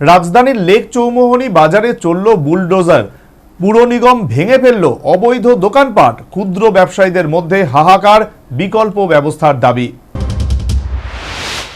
রাজধানীর লেক চৌমুহনী বাজারে চলল বুলডোজার। পুর নিগম ভেঙে ফেলল অবৈধ দোকানপাট। ক্ষুদ্র ব্যবসায়ীদের মধ্যে হাহাকার, বিকল্প ব্যবস্থার দাবি।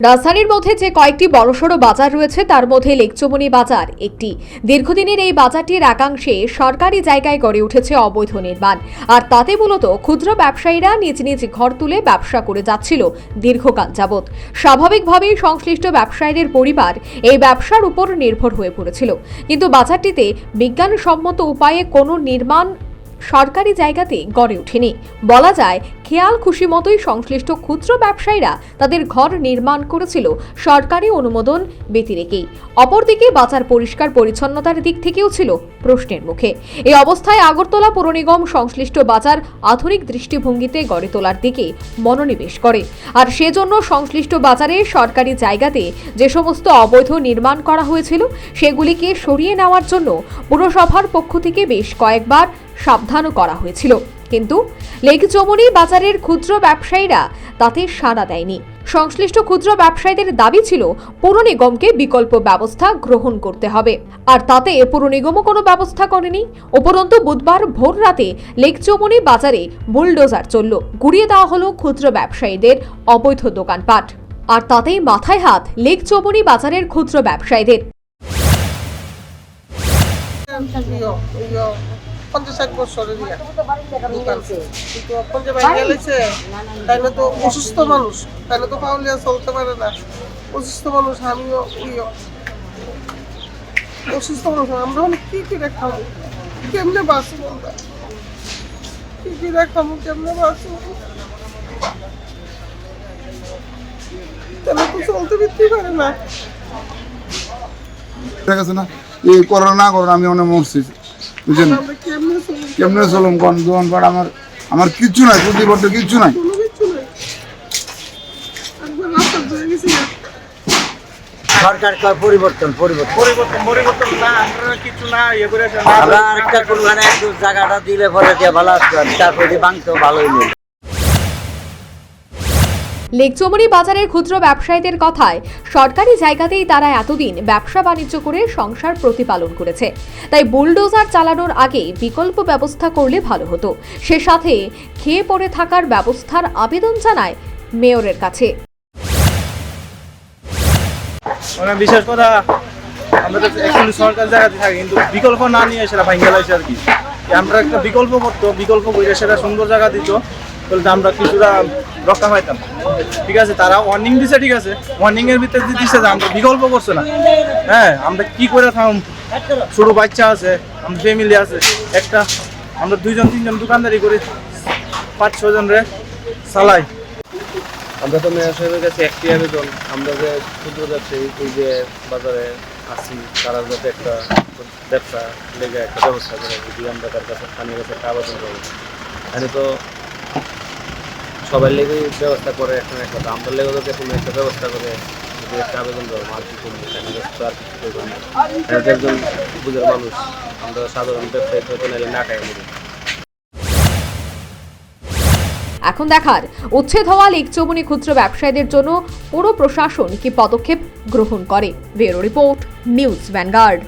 রাজধানীর মধ্যে যে কয়েকটি বড়সড় বাজার রয়েছে তার মধ্যে লেক চৌমুহনী বাজার একটি। দীর্ঘদিনের এই বাজারটির একাংশে সরকারি জায়গায় গড়ে উঠেছে অবৈধ নির্মাণ, আর তাতে মূলত ক্ষুদ্র ব্যবসায়ীরা নিজ নিজ ঘর তুলে ব্যবসা করে যাচ্ছিল দীর্ঘকাল যাবৎ। স্বাভাবিকভাবেই সংশ্লিষ্ট ব্যবসায়ীদের পরিবার এই ব্যবসার উপর নির্ভর হয়ে পড়েছিল, কিন্তু বাজারটিতে বিজ্ঞানসম্মত উপায়ে কোনো নির্মাণ সরকারি জায়গাতে গড়ে ওঠেনি। বলা যায় খেয়াল খুশি মতোই সংশ্লিষ্ট ক্ষুদ্র ব্যবসায়ীরা তাদের ঘর নির্মাণ করেছিল সরকারি অনুমোদন ব্যতি রেখেই। অপরদিকে বাজার পরিষ্কার পরিচ্ছন্নতার দিক থেকেও ছিল প্রশ্নের মুখে। এই অবস্থায় আগরতলা পৌর নিগম সংশ্লিষ্ট বাজার আধুনিক দৃষ্টিভঙ্গিতে গড়ে তোলার দিকে মনোনিবেশ করে, আর সেজন্য সংশ্লিষ্ট বাজারে সরকারি জায়গাতে যে সমস্ত অবৈধ নির্মাণ করা হয়েছিল সেগুলিকে সরিয়ে নেওয়ার জন্য পুরসভার পক্ষ থেকে বেশ কয়েকবার সাবধানও করা হয়েছিল, কিন্তু লেক চৌমুহনী বাজারের ক্ষুদ্র ব্যবসায়ীরা তাতে সাড়া দেয়নি। সংশ্লিষ্ট ক্ষুদ্র ব্যবসায়ীদের দাবি ছিল পৌর নিগমকে বিকল্প ব্যবস্থা গ্রহণ করতে হবে, আর তাতে পৌর নিগমও কোনো ব্যবস্থা করেনি। উপরন্তু বুধবার ভোর রাতে লেক চৌমুহনী বাজারে বুলডোজার চলল, গুড়িয়ে দেওয়া হলো ক্ষুদ্র ব্যবসায়ীদের অবৈধ দোকানপাট, আর তাতেই মাথায় হাত লেক চৌমুহনী বাজারের ক্ষুদ্র ব্যবসায়ীদের। 50-60 বছরের তাইলে তো অসুস্থ মানুষ, তাইলে তো পাউলিয়া চলতে পারে না। অসুস্থ মানুষ, আমিও অসুস্থ মানুষ, আমরা অনেক কি খাবো, কেমনে বাঁচবো, আমরা কি খাবো, কেমনে বাঁচবো, তাহলে তো চলতে ফিরতে পারে না। ঠিক আছে না, এই করোনা না করোনা আমি অনেক মরছি, বুঝছেন? কেমনে চলুন দোকানপাট আমার কিচ্ছু নাই, প্রতিবর্ষ কিচ্ছু নাই। সরকার পরিবর্তন না, কিছু না, আমরা আরেকটা কোনখানে একটু জায়গাটা দিলে পরে দিয়ে ভালো আসতো, তারপরে ভাঙতো ভালোই নেই। লেক চৌমুহনী বাজারের ক্ষুদ্র ব্যবসায়ীদের কথায় সরকারি জায়গাতেই তারা এতদিন ব্যবসা বাণিজ্য করে সংসার প্রতিপালন করেছে, তাই বুলডোজার চালানোর আগে বিকল্প ব্যবস্থা করলে ভালো হতো। সে সাথে খেয়ে পড়ে থাকার ব্যবস্থার আবেদন জানায় মেয়রের কাছে। বিশেষ কথা আমরা তো অ্যাকচুয়ালি সরকার জায়গাতে থাকি, কিন্তু বিকল্প না নিয়ে সেটা ভাঙ্গা লাগছে আর কি। আমরা একটা বিকল্প করতো, বিকল্প করে সেটা সুন্দর জায়গা দিত, বলতে আমরা কিছুটা রক্ষা পাইতাম। ঠিক আছে, তারা ওয়ার্নিং দিছে, ঠিক আছে, ওয়ার্নিং এর ভিতরে দিচ্ছে যে আমরা বিকল্প করছে না। হ্যাঁ, আমরা কি করে থাম, ছোট বাচ্চা আছে, আমাদের ফ্যামিলি আছে, একটা আমরা 2-3 দোকানদারি করি, 5-6 জন রে চালাই। আমরা তো মেয়র সাহেবের কাছে একটি আবেদন, আমরা যে ক্ষুদ্র ব্যবসায়ী এই যে বাজারে আছি তারা যাতে একটা ব্যবসা লেগে একটা ব্যবস্থা করে, যদি আমরা তার কাছে স্থানীয় কাছে একটা আবেদন করবো। এখানে তো সবাই লেগে ব্যবস্থা করে, এখন একটা আমরা লেগে যাতে কোনো একটা ব্যবস্থা করে যদি একটা আবেদন করবো, আর কি করবো, তো আর কিছু করবো না। একজন বুঝার মানুষ, আমরা সাধারণ ব্যবসায়ী তো নাইলে না খাই মরি। এখন দেখার, উচ্ছেদ হওয়া লেক চৌমুহনী ক্ষুদ্র ব্যবসায়ীদের জন্য পুরো প্রশাসন কি পদক্ষেপ গ্রহণ করে। Bureau report, news vanguard.